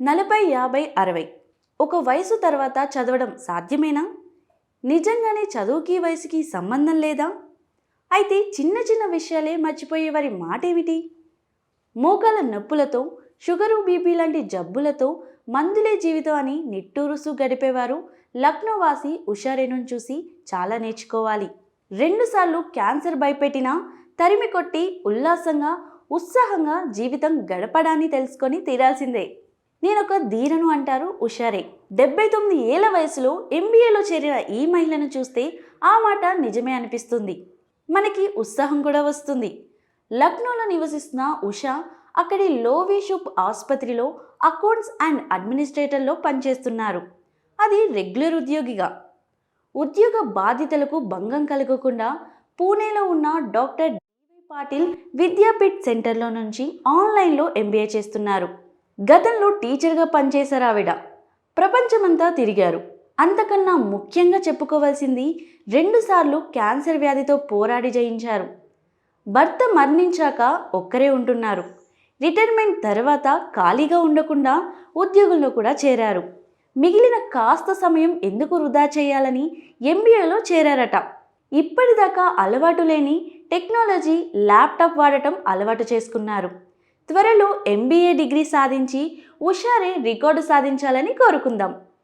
40, 50, 60 ఒక వయసు తర్వాత చదవడం సాధ్యమేనా? నిజంగానే చదువుకి వయసుకి సంబంధం లేదా? అయితే చిన్న చిన్న విషయాలే మర్చిపోయే వారి మాట ఏమిటి? మోకాల నొప్పులతో, షుగరు, బీపీ లాంటి జబ్బులతో మందులే జీవితం అని నిట్టూరుస్తూ గడిపేవారు లక్నో వాసి ఉషారేణును చూసి చాలా నేర్చుకోవాలి. 2 సార్లు క్యాన్సర్ భయపెట్టినా తరిమి కొట్టి ఉల్లాసంగా, ఉత్సాహంగా జీవితం గడపడాన్ని తెలుసుకొని తీరాల్సిందే. నేనొక ధీరను అంటారు ఉషారే. 79 ఏళ్ల వయసులో ఎంబీఏలో చేరిన ఈ మహిళను చూస్తే ఆ మాట నిజమే అనిపిస్తుంది. మనకి ఉత్సాహం కూడా వస్తుంది. లక్నోలో నివసిస్తున్న ఉషా అక్కడి లోవీషుప్ ఆసుపత్రిలో అకౌంట్స్ అండ్ అడ్మినిస్ట్రేటర్లో పనిచేస్తున్నారు. అది రెగ్యులర్ ఉద్యోగిగా. ఉద్యోగ బాధ్యతలకు భంగం కలగకుండా పూణేలో ఉన్న డాక్టర్ డివై పాటిల్ విద్యాపీఠ్ సెంటర్లో నుంచి ఆన్లైన్లో ఎంబీఏ చేస్తున్నారు. గతంలో టీచర్గా పనిచేశారు ఆవిడ. ప్రపంచమంతా తిరిగారు. అంతకన్నా ముఖ్యంగా చెప్పుకోవాల్సింది 2 సార్లు క్యాన్సర్ వ్యాధితో పోరాడి జయించారు. భర్త మరణించాక ఒక్కరే ఉంటున్నారు. రిటైర్మెంట్ తర్వాత ఖాళీగా ఉండకుండా ఉద్యోగంలో కూడా చేరారు. మిగిలిన కాస్త సమయం ఎందుకు వృధా చేయాలని ఎంబీఏలో చేరారట. ఇప్పటిదాకా అలవాటు లేని టెక్నాలజీ, ల్యాప్టాప్ వాడటం అలవాటు చేసుకున్నారు. త్వరలో ఎంబీఏ డిగ్రీ సాధించి ఉషారే రికార్డు సాధించాలని కోరుకుందాం.